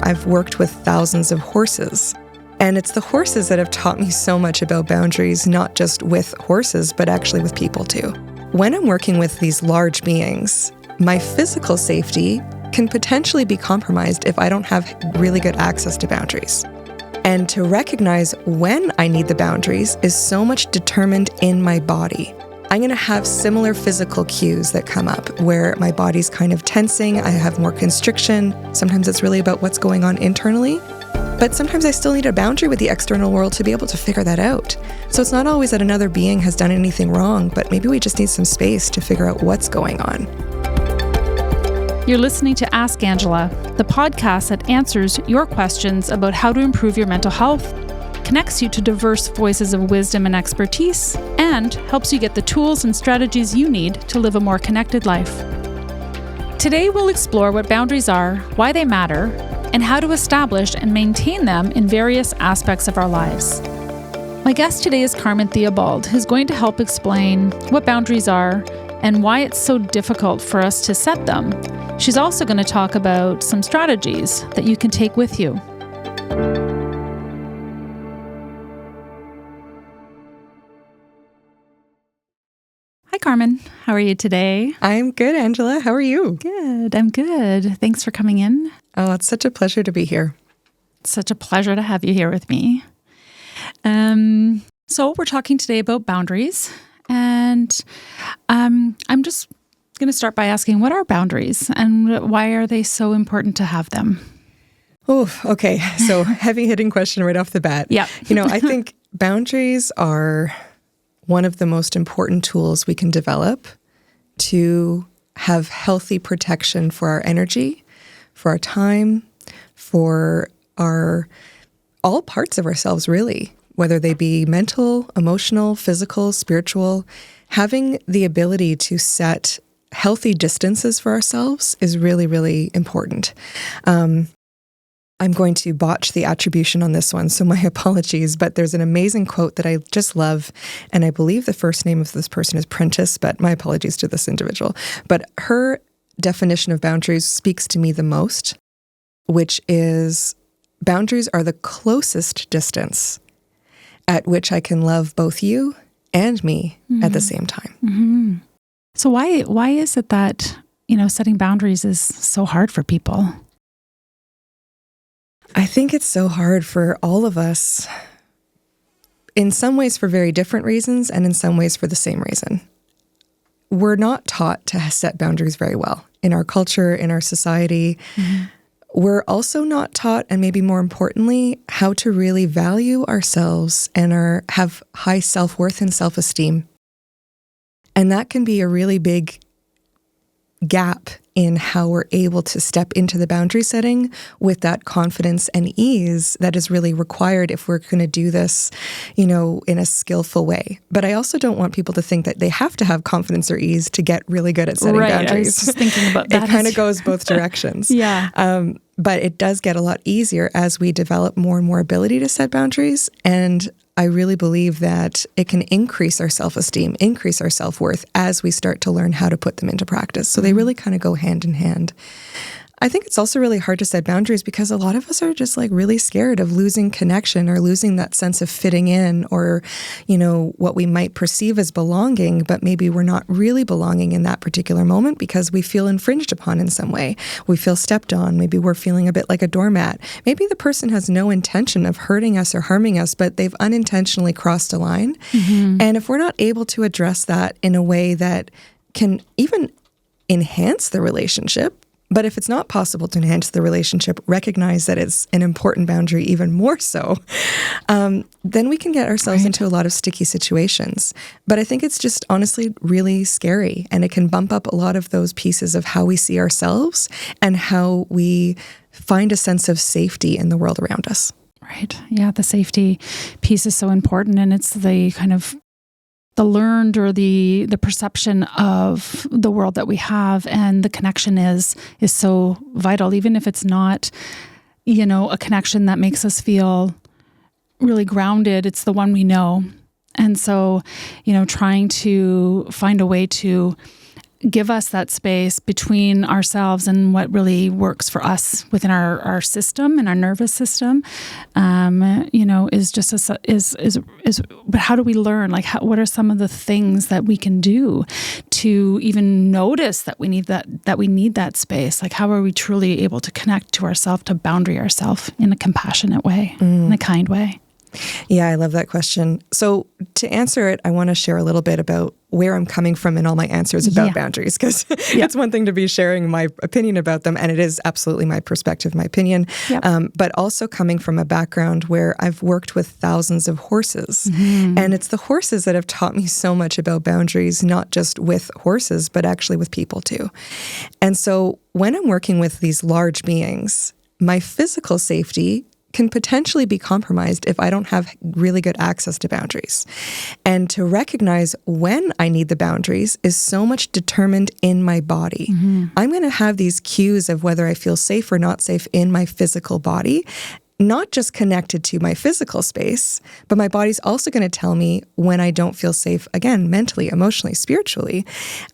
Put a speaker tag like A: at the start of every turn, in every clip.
A: I've worked with thousands of horses. And it's the horses that have taught me so much about boundaries, not just with horses, but actually with people too. When I'm working with these large beings, my physical safety can potentially be compromised if I don't have really good access to boundaries. And to recognize when I need the boundaries is so much determined in my body. I'm going to have similar physical cues that come up where my body's kind of tensing, I have more constriction. Sometimes it's really about what's going on internally. But sometimes I still need a boundary with the external world to be able to figure that out. So it's not always that another being has done anything wrong, but maybe we just need some space to figure out what's going on.
B: You're listening to Ask Angela, the podcast that answers your questions about how to improve your mental health, connects you to diverse voices of wisdom and expertise, and helps you get the tools and strategies you need to live a more connected life. Today, we'll explore what boundaries are, why they matter, and how to establish and maintain them in various aspects of our lives. My guest today is Carmen Theobald, who's going to help explain what boundaries are and why it's so difficult for us to set them. She's also going to talk about some strategies that you can take with you. Hi, Carmen. How are you today?
A: I'm good, Angela. How are you?
B: Good. I'm good. Thanks for coming in.
A: Oh, it's such a pleasure to be here.
B: It's such a pleasure to have you here with me. So we're talking today about boundaries, and I'm just going to start by asking, what are boundaries and why are they so important to have them?
A: Oh, okay. So heavy-hitting question right off the bat.
B: Yeah.
A: I think boundaries are one of the most important tools we can develop to have healthy protection for our energy, for our time, for all parts of ourselves, really, whether they be mental, emotional, physical, spiritual. Having the ability to set healthy distances for ourselves is really, really important. I'm going to botch the attribution on this one, so my apologies, but there's an amazing quote that I just love, and I believe the first name of this person is Prentice, but my apologies to this individual. But her definition of boundaries speaks to me the most, which is boundaries are the closest distance at which I can love both you and me at the same time.
B: Mm-hmm. So why is it that, setting boundaries is so hard for people?
A: I think it's so hard for all of us, in some ways for very different reasons, and in some ways for the same reason. We're not taught to set boundaries very well in our culture, in our society. Mm-hmm. We're also not taught, and maybe more importantly, how to really value ourselves and have high self-worth and self-esteem. And that can be a really big gap in how we're able to step into the boundary setting with that confidence and ease that is really required if we're going to do this, in a skillful way. But I also don't want people to think that they have to have confidence or ease to get really good at setting boundaries.
B: I was just thinking about that.
A: It kind of goes both directions.
B: Yeah.
A: But it does get a lot easier as we develop more and more ability to set boundaries. And I really believe that it can increase our self-esteem, increase our self-worth as we start to learn how to put them into practice. So they really kind of go hand in hand. I think it's also really hard to set boundaries because a lot of us are just really scared of losing connection or losing that sense of fitting in or, what we might perceive as belonging, but maybe we're not really belonging in that particular moment because we feel infringed upon in some way. We feel stepped on. Maybe we're feeling a bit like a doormat. Maybe the person has no intention of hurting us or harming us, but they've unintentionally crossed a line. Mm-hmm. And if we're not able to address that in a way that can even enhance the relationship, but if it's not possible to enhance the relationship, recognize that it's an important boundary even more so, then we can get ourselves into a lot of sticky situations. But I think it's just honestly really scary, and it can bump up a lot of those pieces of how we see ourselves and how we find a sense of safety in the world around us.
B: Right. Yeah, the safety piece is so important, and it's the kind of the learned or the perception of the world that we have, and the connection is so vital, even if it's not, a connection that makes us feel really grounded. It's the one we know. And so, trying to find a way to give us that space between ourselves and what really works for us within our system and our nervous system, is just but how do we learn? Like, what are some of the things that we can do to even notice that we need that space? Like, how are we truly able to connect to ourselves, to boundary ourselves in a compassionate way, in a kind way?
A: Yeah, I love that question. So to answer it, I want to share a little bit about where I'm coming from in all my answers about boundaries, because it's one thing to be sharing my opinion about them, and it is absolutely my perspective, my opinion, but also coming from a background where I've worked with thousands of horses. And it's the horses that have taught me so much about boundaries, not just with horses, but actually with people too. And so when I'm working with these large beings, my physical safety can potentially be compromised if I don't have really good access to boundaries. And to recognize when I need the boundaries is so much determined in my body. I'm going to have these cues of whether I feel safe or not safe in my physical body, not just connected to my physical space, but my body's also going to tell me when I don't feel safe, again, mentally, emotionally, spiritually.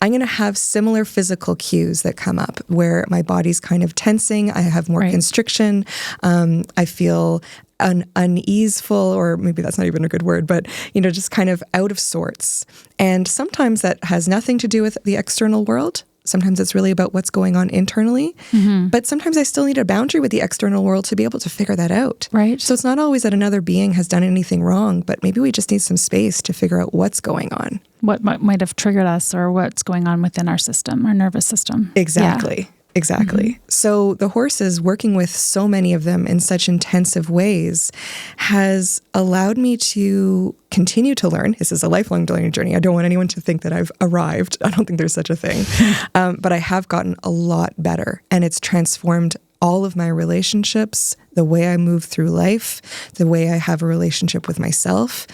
A: I'm going to have similar physical cues that come up where my body's kind of tensing, I have more constriction, I feel uneaseful, or maybe that's not even a good word, but, just kind of out of sorts. And sometimes that has nothing to do with the external world. Sometimes it's really about what's going on internally. But sometimes I still need a boundary with the external world to be able to figure that out.
B: Right.
A: So it's not always that another being has done anything wrong, but maybe we just need some space to figure out what's going on.
B: What might have triggered us, or what's going on within our system, our nervous system.
A: Exactly. Yeah. Exactly. So the horses, working with so many of them in such intensive ways, has allowed me to continue to learn. This is a lifelong learning journey. I don't want anyone to think that I've arrived. I don't think there's such a thing. But I have gotten a lot better, and it's transformed all of my relationships, the way I move through life, the way I have a relationship with myself.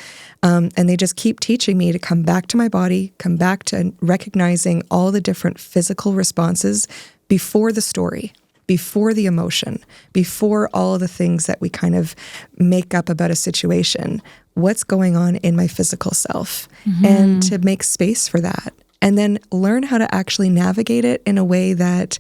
A: And they just keep teaching me to come back to my body, come back to recognizing all the different physical responses before the story, before the emotion, before all of the things that we kind of make up about a situation. What's going on in my physical self? And to make space for that. And then learn how to actually navigate it in a way that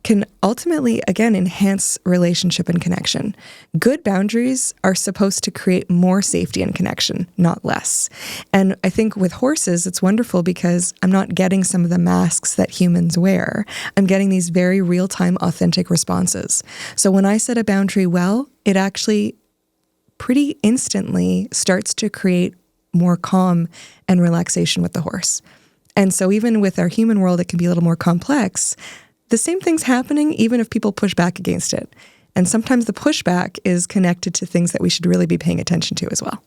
A: can ultimately, again, enhance relationship and connection. Good boundaries are supposed to create more safety and connection, not less. And I think with horses, it's wonderful because I'm not getting some of the masks that humans wear. I'm getting these very real-time, authentic responses. So when I set a boundary well, it actually pretty instantly starts to create more calm and relaxation with the horse. And so even with our human world, it can be a little more complex. The same thing's happening even if people push back against it. And sometimes the pushback is connected to things that we should really be paying attention to as well.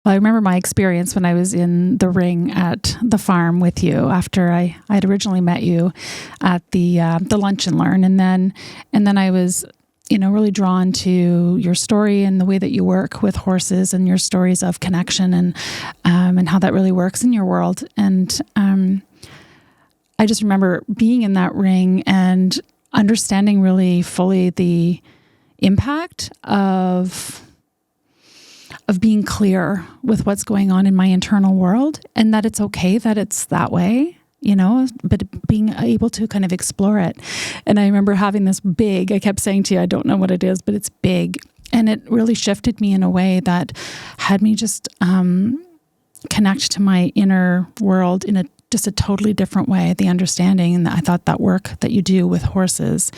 B: Well, I remember my experience when I was in the ring at the farm with you after I had originally met you at the lunch and learn. And then I was, really drawn to your story and the way that you work with horses and your stories of connection and how that really works in your world. And I just remember being in that ring and understanding really fully the impact of being clear with what's going on in my internal world, and that it's okay that it's that way, but being able to kind of explore it. And I remember having this big, I kept saying to you, I don't know what it is, but it's big. And it really shifted me in a way that had me just connect to my inner world in just a totally different way. The understanding, and I thought that work that you do with horses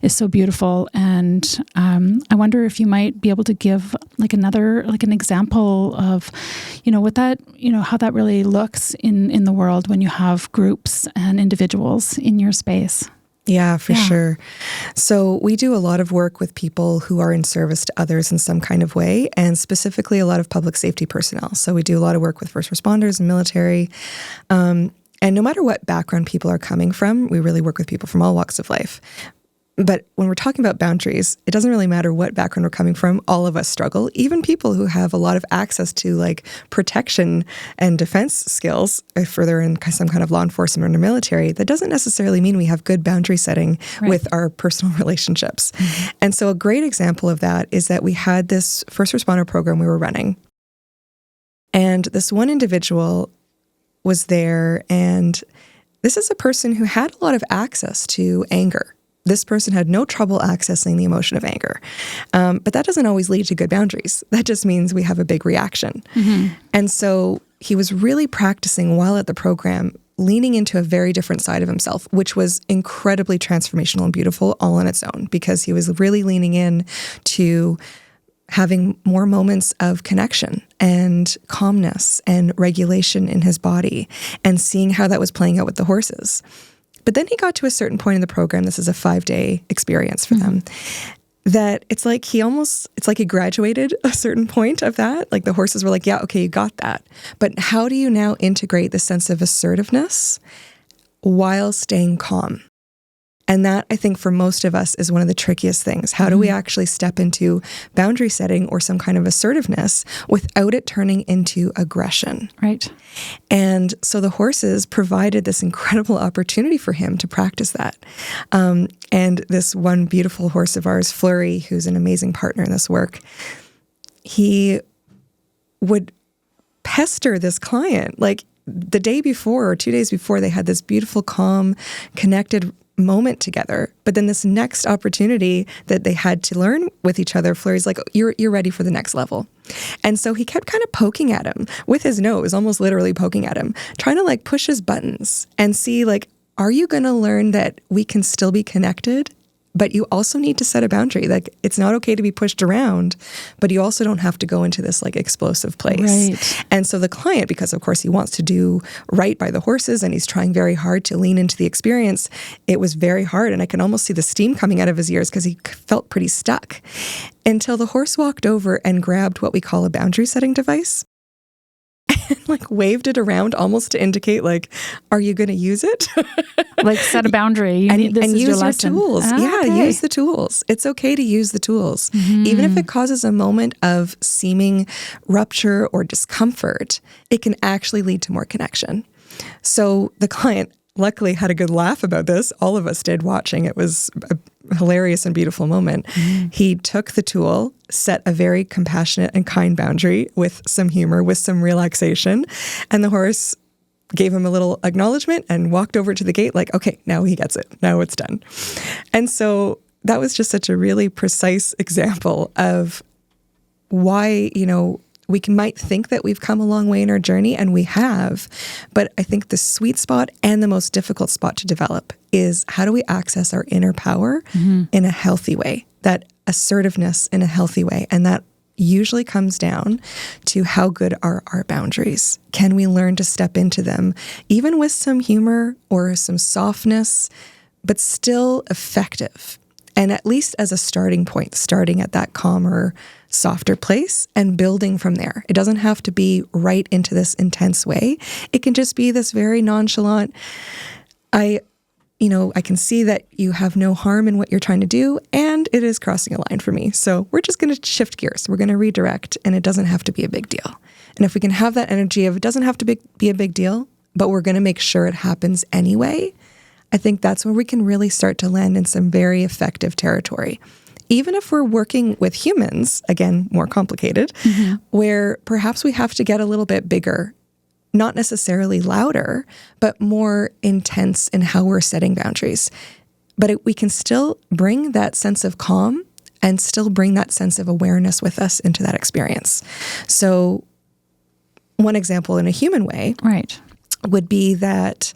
B: is so beautiful. And I wonder if you might be able to give an example of, what that, how that really looks in the world when you have groups and individuals in your space.
A: Yeah, for sure. So we do a lot of work with people who are in service to others in some kind of way, and specifically a lot of public safety personnel. So we do a lot of work with first responders and military. And no matter what background people are coming from, we really work with people from all walks of life. But when we're talking about boundaries, it doesn't really matter what background we're coming from. All of us struggle. Even people who have a lot of access to protection and defense skills, if they're in some kind of law enforcement or military, that doesn't necessarily mean we have good boundary setting with our personal relationships. And so a great example of that is that we had this first responder program we were running. And this one individual was there, and this is a person who had a lot of access to anger. This person had no trouble accessing the emotion of anger. But that doesn't always lead to good boundaries. That just means we have a big reaction. Mm-hmm. And so he was really practicing while at the program, leaning into a very different side of himself, which was incredibly transformational and beautiful all on its own, because he was really leaning in to having more moments of connection and calmness and regulation in his body, and seeing how that was playing out with the horses. But then he got to a certain point in the program, this is a 5-day experience for them, that it's like he graduated a certain point of that. Like the horses were like, yeah, okay, you got that. But how do you now integrate the sense of assertiveness while staying calm? And that, I think, for most of us is one of the trickiest things. How do we actually step into boundary setting or some kind of assertiveness without it turning into aggression?
B: Right.
A: And so the horses provided this incredible opportunity for him to practice that. And this one beautiful horse of ours, Flurry, who's an amazing partner in this work, he would pester this client. Like the day before or 2 days before, they had this beautiful, calm, connected moment together. But then this next opportunity that they had to learn with each other, Flurry's like, you're ready for the next level. And so he kept kind of poking at him with his nose, almost literally poking at him, trying to like push his buttons and see like, are you going to learn that we can still be connected? But you also need to set a boundary. Like it's not okay to be pushed around, but you also don't have to go into this like explosive place.
B: Right.
A: And so the client, because of course he wants to do right by the horses and he's trying very hard to lean into the experience, it was very hard. And I can almost see the steam coming out of his ears because he felt pretty stuck until the horse walked over and grabbed what we call a boundary setting device. And like waved it around almost to indicate like, are you going to use it?
B: Like set a boundary. You need, this
A: and
B: is
A: use
B: your
A: your
B: lesson.
A: tools.
B: Ah, okay.
A: Use the tools. It's okay to use the tools. Even if it causes a moment of seeming rupture or discomfort, it can actually lead to more connection. So the client luckily had a good laugh about this. All of us did watching. It was a hilarious and beautiful moment. He took the tool, set a very compassionate and kind boundary with some humor, with some relaxation, and the horse gave him a little acknowledgement and walked over to the gate like, okay, now he gets it. Now it's done. And so that was just such a really precise example of why, we might think that we've come a long way in our journey, and we have, but I think the sweet spot and the most difficult spot to develop is how do we access our inner power in a healthy way, that assertiveness in a healthy way. And that usually comes down to how good are our boundaries. Can we learn to step into them, even with some humor or some softness, but still effective? And at least as a starting point, starting at that calmer, softer place and building from there. It doesn't have to be right into this intense way. It can just be this very nonchalant, I can see that you have no harm in what you're trying to do, and it is crossing a line for me. So we're just going to shift gears. We're going to redirect, and it doesn't have to be a big deal. And if we can have that energy of it doesn't have to be a big deal, but we're going to make sure it happens anyway, I think that's where we can really start to land in some very effective territory. Even if we're working with humans, again, more complicated, where perhaps we have to get a little bit bigger, not necessarily louder, but more intense in how we're setting boundaries. But we can still bring that sense of calm and still bring that sense of awareness with us into that experience. So one example in a human way would be that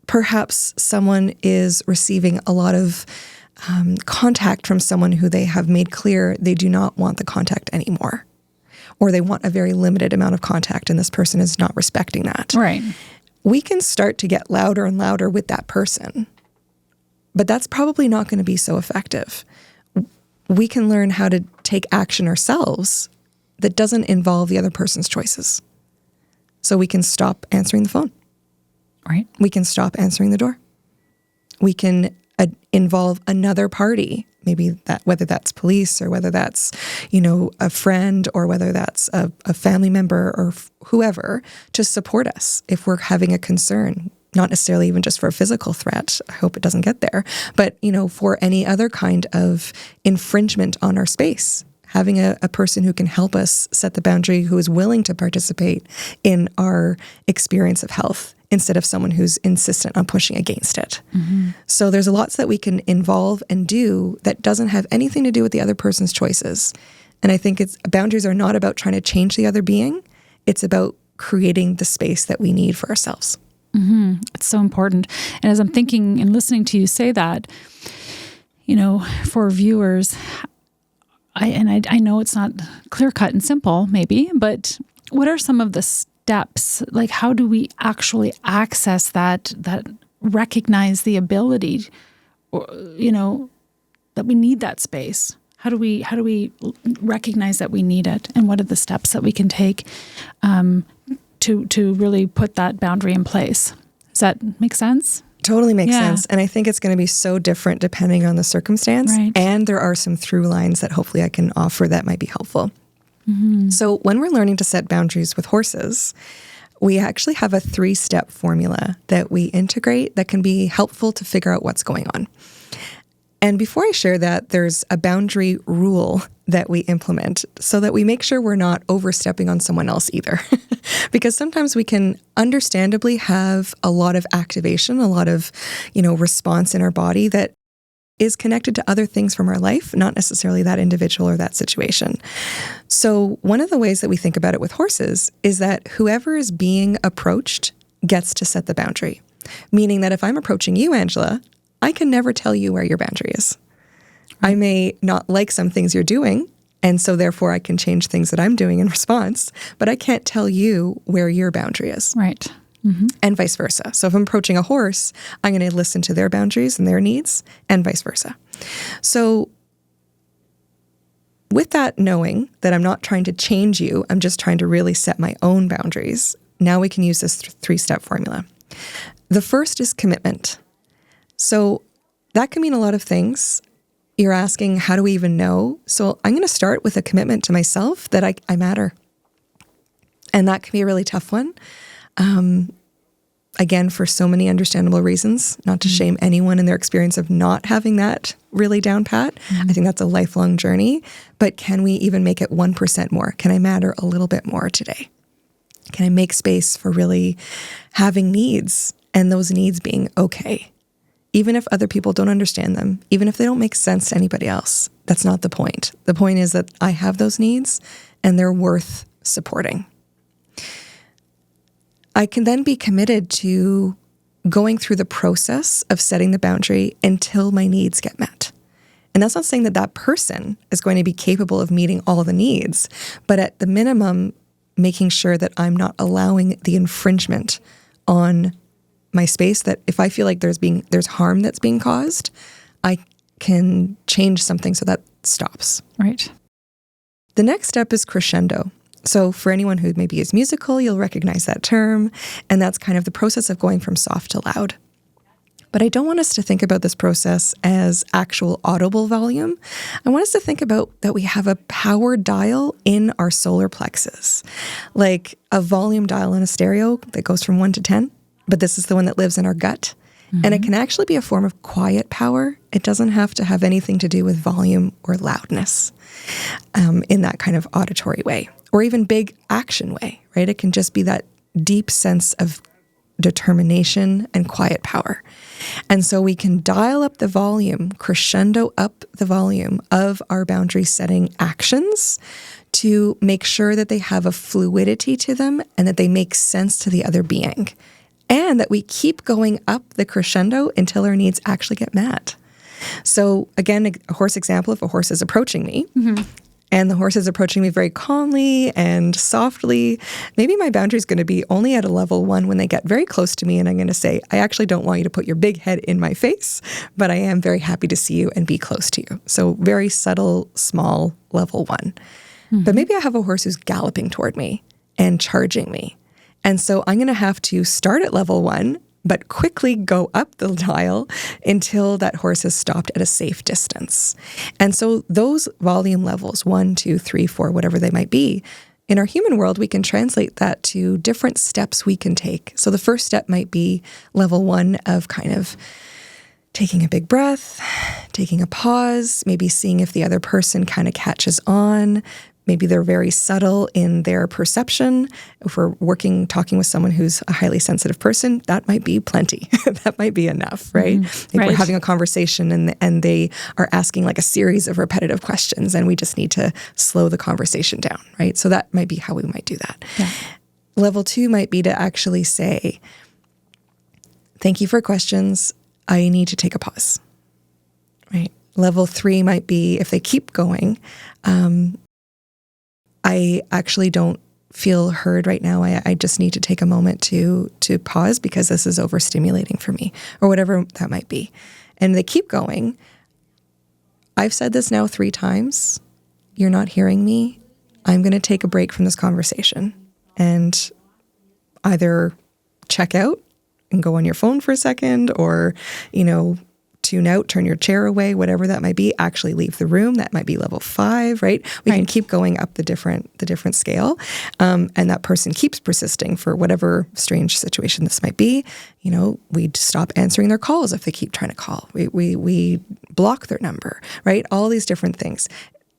A: perhaps someone is receiving a lot of contact from someone who they have made clear they do not want the contact anymore, or they want a very limited amount of contact, and this person is not respecting that.
B: Right.
A: We can start to get louder and louder with that person, but that's probably not going to be so effective. We can learn how to take action ourselves that doesn't involve the other person's choices. So we can stop answering the phone.
B: Right.
A: We can stop answering the door. We can involve another party, maybe that, whether that's police or whether that's, a friend or whether that's a family member or whoever, to support us if we're having a concern, not necessarily even just for a physical threat. I hope it doesn't get there, but, for any other kind of infringement on our space. having a person who can help us set the boundary, who is willing to participate in our experience of health instead of someone who's insistent on pushing against it. So there's lots that we can involve and do that doesn't have anything to do with the other person's choices. And I think boundaries are not about trying to change the other being. It's about creating the space that we need for ourselves.
B: It's so important. And as I'm thinking and listening to you say that, for viewers, I know it's not clear cut and simple maybe, but what are some of the steps? Like, how do we actually access that recognize the ability, or, that we need that space? How do we recognize that we need it? And what are the steps that we can take to really put that boundary in place? Does that make sense?
A: Totally makes sense. And I think it's going to be so different depending on the circumstance.
B: Right.
A: And there are some through lines that hopefully I can offer that might be helpful. So when we're learning to set boundaries with horses, we actually have a 3-step formula that we integrate that can be helpful to figure out what's going on. And before I share that, there's a boundary rule that we implement so that we make sure we're not overstepping on someone else either. Because sometimes we can understandably have a lot of activation, a lot of, response in our body that is connected to other things from our life, not necessarily that individual or that situation. So one of the ways that we think about it with horses is that whoever is being approached gets to set the boundary. Meaning that if I'm approaching you, Angela, I can never tell you where your boundary is. I may not like some things you're doing, and so therefore I can change things that I'm doing in response, but I can't tell you where your boundary is.
B: Right.
A: And vice versa. So if I'm approaching a horse, I'm going to listen to their boundaries and their needs, and vice versa. So with that knowing that I'm not trying to change you, I'm just trying to really set my own boundaries, now we can use this 3-step formula. The first is commitment. So that can mean a lot of things. You're asking, how do we even know? So I'm going to start with a commitment to myself that I matter. And that can be a really tough one. Again, for so many understandable reasons, not to shame anyone in their experience of not having that really down pat. I think that's a lifelong journey. But can we even make it 1% more? Can I matter a little bit more today? Can I make space for really having needs and those needs being okay? Even if other people don't understand them, even if they don't make sense to anybody else, that's not the point. The point is that I have those needs and they're worth supporting. I can then be committed to going through the process of setting the boundary until my needs get met. And that's not saying that that person is going to be capable of meeting all the needs, but at the minimum, making sure that I'm not allowing the infringement on my space, that if I feel like there's harm that's being caused, I can change something so that stops.
B: Right.
A: The next step is crescendo. So for anyone who maybe is musical, you'll recognize that term. And that's kind of the process of going from soft to loud. But I don't want us to think about this process as actual audible volume. I want us to think about that we have a power dial in our solar plexus, like a volume dial in a stereo that goes from 1 to 10. But this is the one that lives in our gut. And it can actually be a form of quiet power. It doesn't have to have anything to do with volume or loudness in that kind of auditory way, or even big action way, right? It can just be that deep sense of determination and quiet power. And so we can dial up the volume, crescendo up the volume of our boundary setting actions to make sure that they have a fluidity to them and that they make sense to the other being. And that we keep going up the crescendo until our needs actually get met. So again, a horse example, if a horse is approaching me, and the horse is approaching me very calmly and softly, maybe my boundary is going to be only at a level 1 when they get very close to me, and I'm going to say, I actually don't want you to put your big head in my face, but I am very happy to see you and be close to you. So very subtle, small, level 1. But maybe I have a horse who's galloping toward me and charging me. And so I'm going to have to start at level 1, but quickly go up the dial until that horse has stopped at a safe distance. And so those volume levels, 1, 2, 3, 4, whatever they might be, in our human world, we can translate that to different steps we can take. So the first step might be level 1 of kind of taking a big breath, taking a pause, maybe seeing if the other person kind of catches on. Maybe they're very subtle in their perception. If we're talking with someone who's a highly sensitive person, that might be plenty. That might be enough, right? If we're having a conversation and they are asking like a series of repetitive questions and we just need to slow the conversation down, right? So that might be how we might do that. Yeah. Level 2 might be to actually say, thank you for questions. I need to take a pause, right? Level 3 might be if they keep going, I actually don't feel heard right now. I just need to take a moment to pause because this is overstimulating for me, or whatever that might be. And they keep going. I've said this now 3 times. You're not hearing me. I'm going to take a break from this conversation and either check out and go on your phone for a second, or, tune out, turn your chair away, whatever that might be, actually leave the room. That might be level 5, right? We can keep going up the different scale. And that person keeps persisting for whatever strange situation this might be. We'd stop answering their calls if they keep trying to call. We block their number, right? All these different things.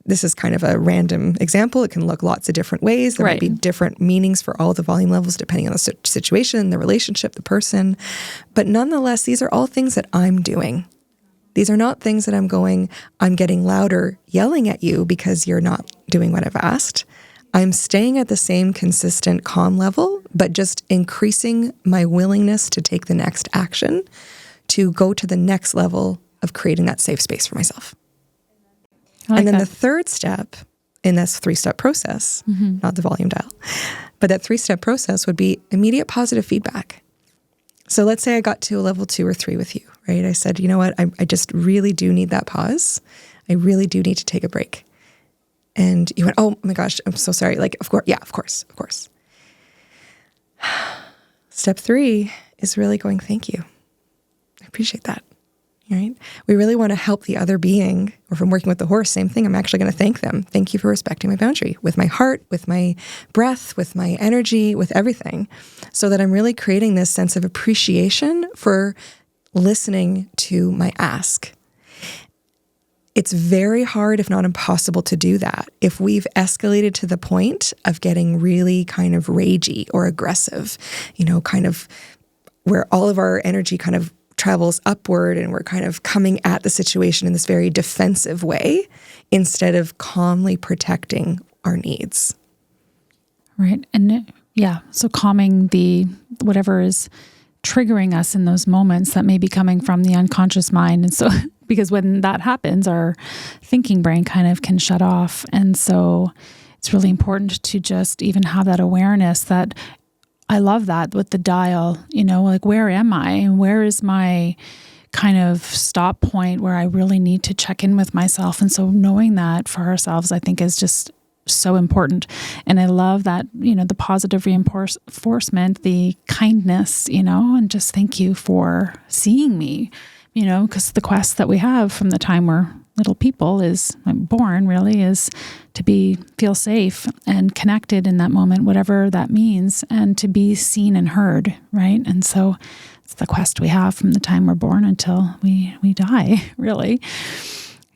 A: This is kind of a random example. It can look lots of different ways. There might be different meanings for all the volume levels depending on the situation, the relationship, the person. But nonetheless, these are all things that I'm doing. These are not things that I'm getting louder, yelling at you because you're not doing what I've asked. I'm staying at the same consistent calm level, but just increasing my willingness to take the next action to go to the next level of creating that safe space for myself. And then the third step in this 3-step process, not the volume dial, but that 3-step process would be immediate positive feedback. So let's say I got to a level 2 or 3 with you, right? I said, you know what? I just really do need that pause. I really do need to take a break. And you went, oh my gosh, I'm so sorry. Like, of course. Step 3 is really going, thank you. I appreciate that. Right? We really want to help the other being, or if I'm working with the horse, same thing. I'm actually going to thank them. Thank you for respecting my boundary with my heart, with my breath, with my energy, with everything, so that I'm really creating this sense of appreciation for listening to my ask. It's very hard, if not impossible, to do that if we've escalated to the point of getting really kind of ragey or aggressive, kind of where all of our energy kind of travels upward and we're kind of coming at the situation in this very defensive way instead of calmly protecting our needs.
B: Right. And so calming whatever is triggering us in those moments that may be coming from the unconscious mind. And so, because when that happens, our thinking brain kind of can shut off. And so it's really important to just even have that awareness that I love that with the dial, like where am I and where is my kind of stop point where I really need to check in with myself. And so knowing that for ourselves, I think is just so important. And I love that, the positive reinforcement, the kindness, and just thank you for seeing me, because the quest that we have from the time we're little people is born really is to feel safe and connected in that moment, whatever that means, and to be seen and heard, right? And so it's the quest we have from the time we're born until we die, really.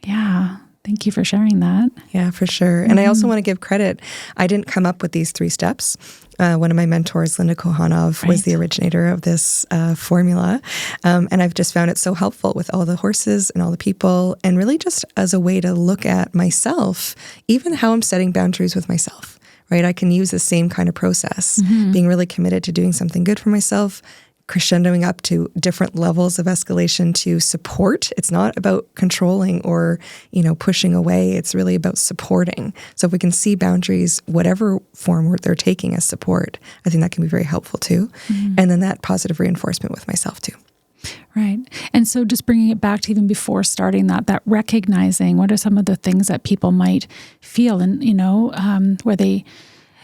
B: Yeah. Thank you for sharing that.
A: Yeah, for sure. And I also want to give credit. I didn't come up with these 3 steps. One of my mentors, Linda Kohanov, was the originator of this formula. And I've just found it so helpful with all the horses and all the people, and really just as a way to look at myself, even how I'm setting boundaries with myself, right? I can use the same kind of process, being really committed to doing something good for myself, crescendoing up to different levels of escalation to support. It's not about controlling or, pushing away. It's really about supporting. So if we can see boundaries, whatever form they're taking as support, I think that can be very helpful too. And then that positive reinforcement with myself too.
B: Right. And so just bringing it back to even before starting that recognizing what are some of the things that people might feel and, where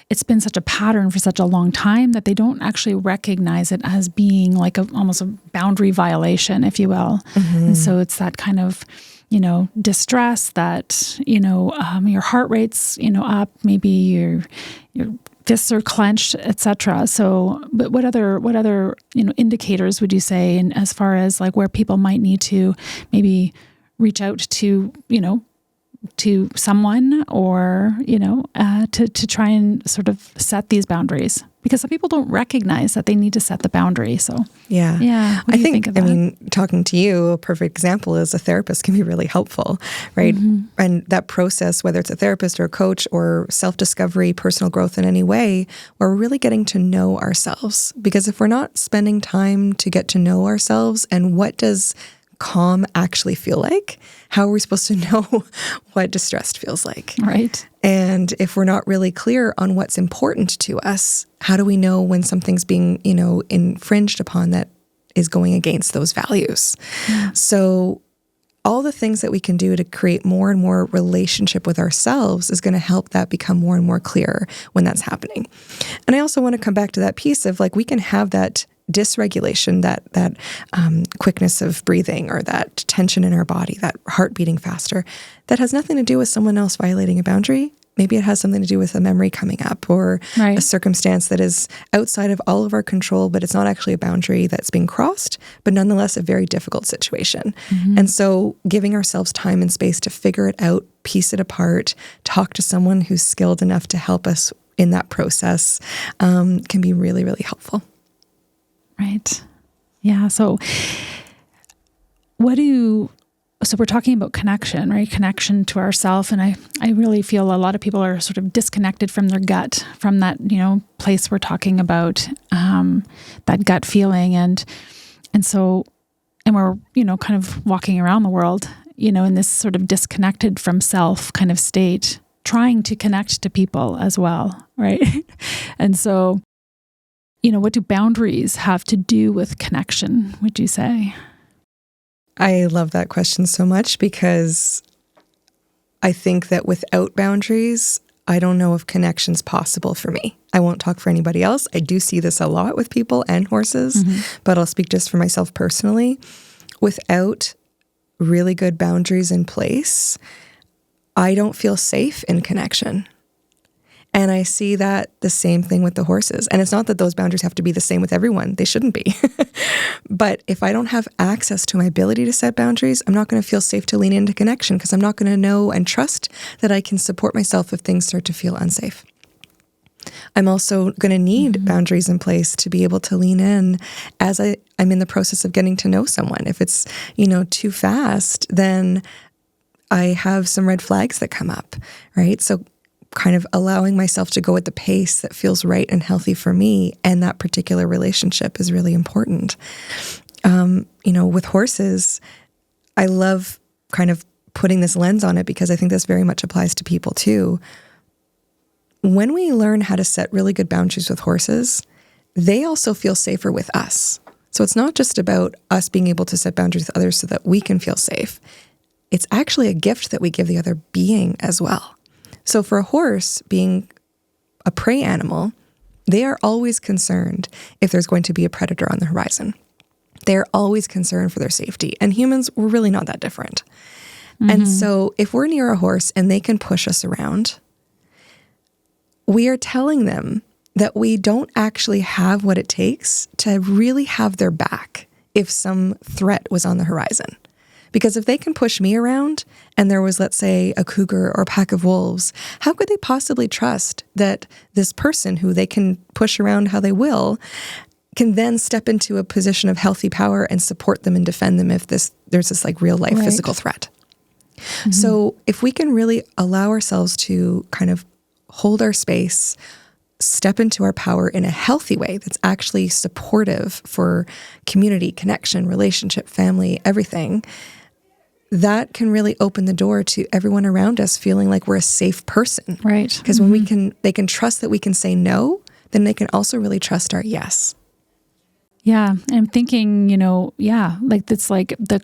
B: it's been such a pattern for such a long time that they don't actually recognize it as being like almost a boundary violation, if you will. And so it's that kind of, distress that, your heart rate's, up, maybe your fists are clenched, etc. So, but what other indicators would you say, and as far as like where people might need to maybe reach out to, to someone or, to try and sort of set these boundaries, because some people don't recognize that they need to set the boundary. So
A: yeah.
B: What do you think of that?
A: Talking to you, a perfect example is a therapist can be really helpful, right? Mm-hmm. And that process, whether it's a therapist or a coach or self-discovery, personal growth in any way, we're really getting to know ourselves. Because if we're not spending time to get to know ourselves, and what does calm actually feel like? How are we supposed to know what distressed feels like?
B: Right.
A: And if we're not really clear on what's important to us, how do we know when something's being, infringed upon that is going against those values? Yeah. So all the things that we can do to create more and more relationship with ourselves is going to help that become more and more clear when that's happening. And I also want to come back to that piece of we can have that dysregulation, that quickness of breathing, or that tension in our body, that heart beating faster, that has nothing to do with someone else violating a boundary. Maybe it has something to do with a memory coming up, or a circumstance that is outside of all of our control, but it's not actually a boundary that's being crossed, but nonetheless a very difficult situation. Mm-hmm. And so giving ourselves time and space to figure it out, piece it apart, talk to someone who's skilled enough to help us in that process can be really, really helpful.
B: Right. Yeah. So we're talking about connection, right? Connection to ourself. And I really feel a lot of people are sort of disconnected from their gut, from that, place we're talking about, that gut feeling. And we're, kind of walking around the world, in this sort of disconnected from self kind of state, trying to connect to people as well. Right. And so, what do boundaries have to do with connection, would you say?
A: I love that question so much, because I think that without boundaries, I don't know if connection's possible for me. I won't talk for anybody else. I do see this a lot with people and horses, but I'll speak just for myself personally. Without really good boundaries in place, I don't feel safe in connection. And I see that the same thing with the horses. And it's not that those boundaries have to be the same with everyone. They shouldn't be. But if I don't have access to my ability to set boundaries, I'm not going to feel safe to lean into connection, because I'm not going to know and trust that I can support myself if things start to feel unsafe. I'm also going to need boundaries in place to be able to lean in as I'm in the process of getting to know someone. If it's, too fast, then I have some red flags that come up, right? So kind of allowing myself to go at the pace that feels right and healthy for me and that particular relationship is really important. With horses, I love kind of putting this lens on it, because I think this very much applies to people too. When we learn how to set really good boundaries with horses, they also feel safer with us. So it's not just about us being able to set boundaries with others so that we can feel safe. It's actually a gift that we give the other being as well. So for a horse, being a prey animal, they are always concerned if there's going to be a predator on the horizon. They're always concerned for their safety. And humans, we're really not that different. Mm-hmm. And so if we're near a horse and they can push us around, we are telling them that we don't actually have what it takes to really have their back if some threat was on the horizon. Because if they can push me around and there was, let's say, a cougar or a pack of wolves, how could they possibly trust that this person who they can push around how they will can then step into a position of healthy power and support them and defend them if there's this like real life physical threat? Mm-hmm. So if we can really allow ourselves to kind of hold our space, step into our power in a healthy way that's actually supportive for community, connection, relationship, family, everything, that can really open the door to everyone around us feeling like we're a safe person.
B: Right.
A: Because when they can trust that we can say no, then they can also really trust our yes.
B: Yeah. And I'm thinking, like it's like the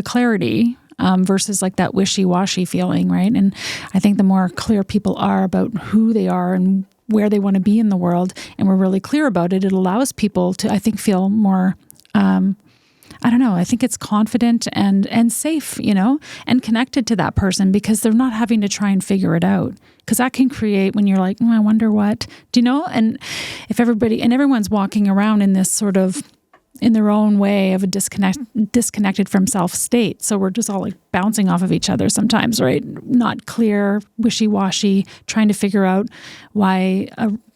B: clarity versus like that wishy-washy feeling, right? And I think the more clear people are about who they are and where they want to be in the world, and we're really clear about it, it allows people to, I think, feel more, I think it's confident and safe, and connected to that person, because they're not having to try and figure it out. Because that can create when you're like, I wonder what, and if everyone's walking around in this sort of in their own way of a disconnected from self state. So we're just all like bouncing off of each other sometimes, right? Not clear, wishy-washy, trying to figure out why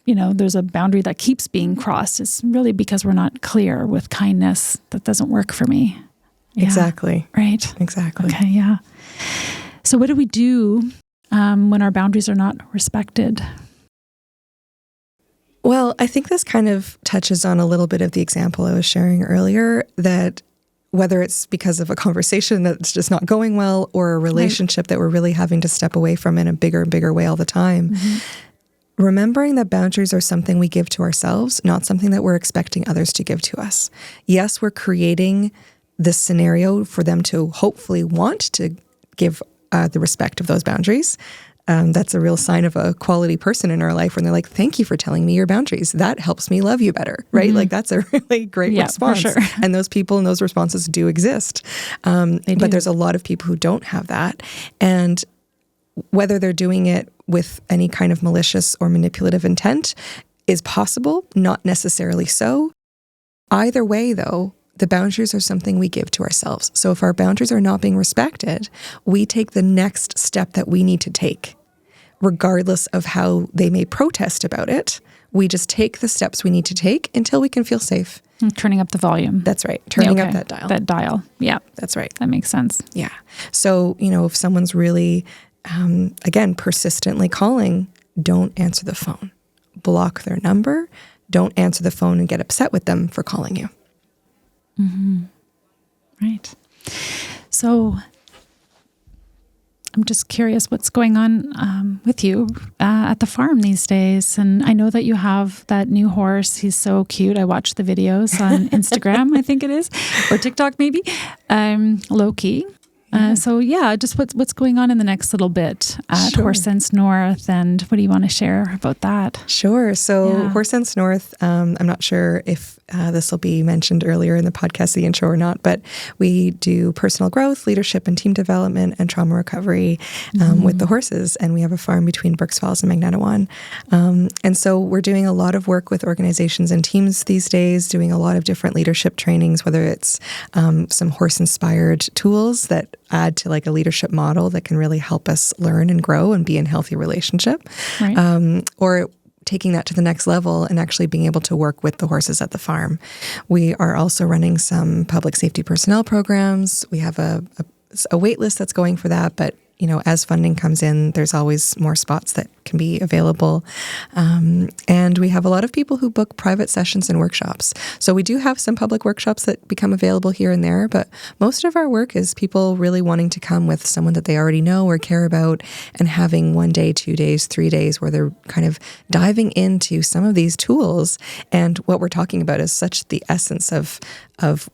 B: there's a boundary that keeps being crossed. It's really because we're not clear with kindness. That doesn't work for me. Yeah.
A: Exactly.
B: Right.
A: Exactly.
B: Okay. Yeah. So what do we do when our boundaries are not respected?
A: Well, I think this kind of touches on a little bit of the example I was sharing earlier, that whether it's because of a conversation that's just not going well or a relationship that we're really having to step away from in a bigger and bigger way all the time, remembering that boundaries are something we give to ourselves, not something that we're expecting others to give to us. Yes, we're creating this scenario for them to hopefully want to give the respect of those boundaries. That's a real sign of a quality person in our life when they're like, thank you for telling me your boundaries. That helps me love you better, right? Like that's a really great response. For sure. And those people and those responses do exist. But there's a lot of people who don't have that. And whether they're doing it with any kind of malicious or manipulative intent is possible, not necessarily so. Either way, though, the boundaries are something we give to ourselves. So if our boundaries are not being respected, we take the next step that we need to take. Regardless of how they may protest about it, we just take the steps we need to take until we can feel safe.
B: Turning up the volume.
A: That's right. Turning up that dial.
B: That dial. Yeah.
A: That's right.
B: That makes sense.
A: Yeah. So, if someone's really, again, persistently calling, don't answer the phone. Block their number. Don't answer the phone and get upset with them for calling you.
B: Mm-hmm. Right. So I'm just curious what's going on with you at the farm these days. And I know that you have that new horse. He's so cute. I watch the videos on Instagram, I think it is, or TikTok maybe, Loki. So just what's going on in the next little bit at Horse Sense North, and what do you want to share about that?
A: Sure. So Horse Sense North, I'm not sure if this will be mentioned earlier in the podcast, the intro or not, but we do personal growth, leadership and team development and trauma recovery with the horses. And we have a farm between Brooks Falls and Magnanawan. And so we're doing a lot of work with organizations and teams these days, doing a lot of different leadership trainings, whether it's some horse-inspired tools that add to like a leadership model that can really help us learn and grow and be in healthy relationship, or taking that to the next level and actually being able to work with the horses at the farm. We are also running some public safety personnel programs. We have a wait list that's going for that, but as funding comes in, there's always more spots that can be available. And we have a lot of people who book private sessions and workshops. So we do have some public workshops that become available here and there, but most of our work is people really wanting to come with someone that they already know or care about and having 1 day, 2 days, 3 days where they're kind of diving into some of these tools. And what we're talking about is such the essence of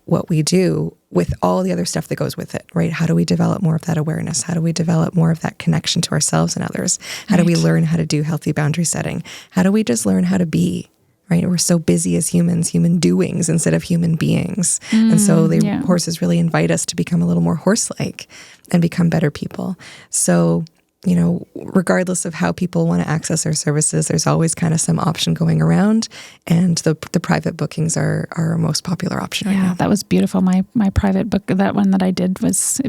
A: what we do with all the other stuff that goes with it, right? How do we develop more of that awareness? How do we develop more of that connection to ourselves and others? How do we learn how to do healthy boundary setting? How do we just learn how to be, right? We're so busy as humans, human doings instead of human beings. And so horses really invite us to become a little more horse-like and become better people. So, regardless of how people want to access our services, there's always kind of some option going around, and the private bookings are our most popular option right now.
B: That was beautiful. My private book, that one that I did was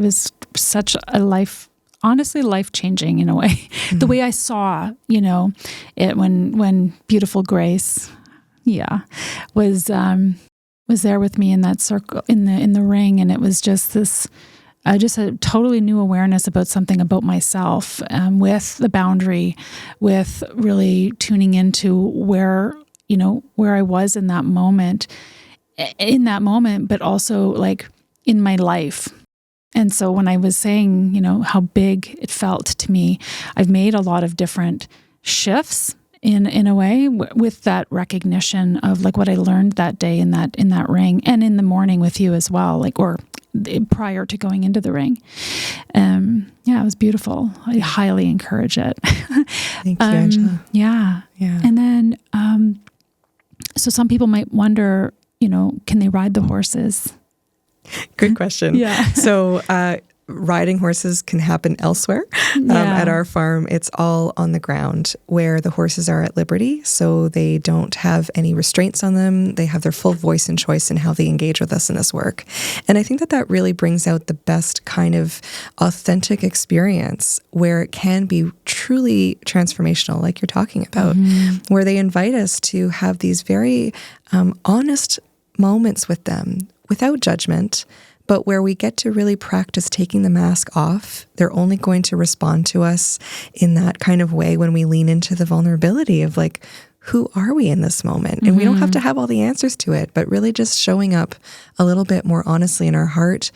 B: such a life-changing in a way. Mm-hmm. The way I saw, it when beautiful Grace, was there with me in that circle in the ring, and it was just this. Just a totally new awareness about something about myself, with the boundary, with really tuning into where I was in that moment, but also like in my life. And so when I was saying, how big it felt to me, I've made a lot of different shifts in a way with that recognition of like what I learned that day in that ring, and in the morning with you as well, or prior to going into the ring. It was beautiful. I highly encourage it.
A: Thank you, Angela.
B: Yeah. And then, so some people might wonder, can they ride the horses?
A: Good question.
B: Yeah.
A: So, riding horses can happen elsewhere. At our farm, it's all on the ground where the horses are at liberty. So they don't have any restraints on them. They have their full voice and choice in how they engage with us in this work. And I think that really brings out the best kind of authentic experience where it can be truly transformational, like you're talking about, where they invite us to have these very honest moments with them without judgment, but where we get to really practice taking the mask off. They're only going to respond to us in that kind of way when we lean into the vulnerability of like, who are we in this moment? And we don't have to have all the answers to it, but really just showing up a little bit more honestly in our heart,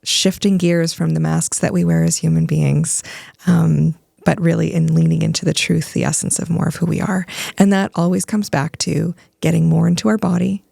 A: shifting gears from the masks that we wear as human beings, but really in leaning into the truth, the essence of more of who we are. And that always comes back to getting more into our body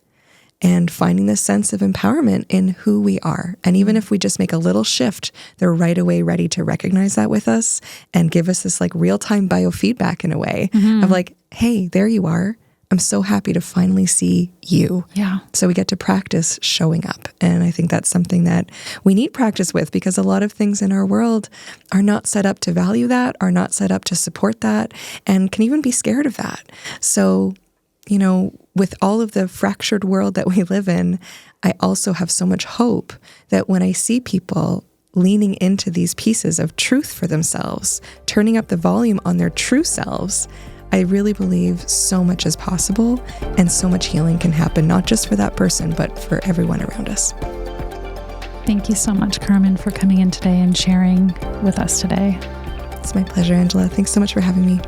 A: and finding this sense of empowerment in who we are. And even if we just make a little shift, they're right away ready to recognize that with us and give us this like real-time biofeedback in a way of like, hey, there you are. I'm so happy to finally see you.
B: Yeah.
A: So we get to practice showing up. And I think that's something that we need practice with, because a lot of things in our world are not set up to value that, are not set up to support that, and can even be scared of that. So, you know, with all of the fractured world that we live in, I also have so much hope that when I see people leaning into these pieces of truth for themselves, turning up the volume on their true selves, I really believe so much is possible and so much healing can happen, not just for that person, but for everyone around us.
B: Thank you so much, Carmen, for coming in today and sharing with us today.
A: It's my pleasure, Angela. Thanks so much for having me.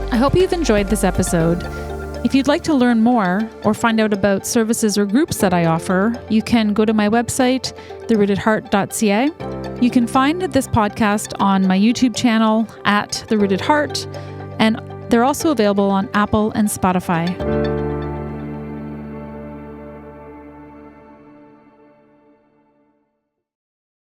B: I hope you've enjoyed this episode. If you'd like to learn more or find out about services or groups that I offer, you can go to my website, therootedheart.ca. You can find this podcast on my YouTube channel at The Rooted Heart, and they're also available on Apple and Spotify.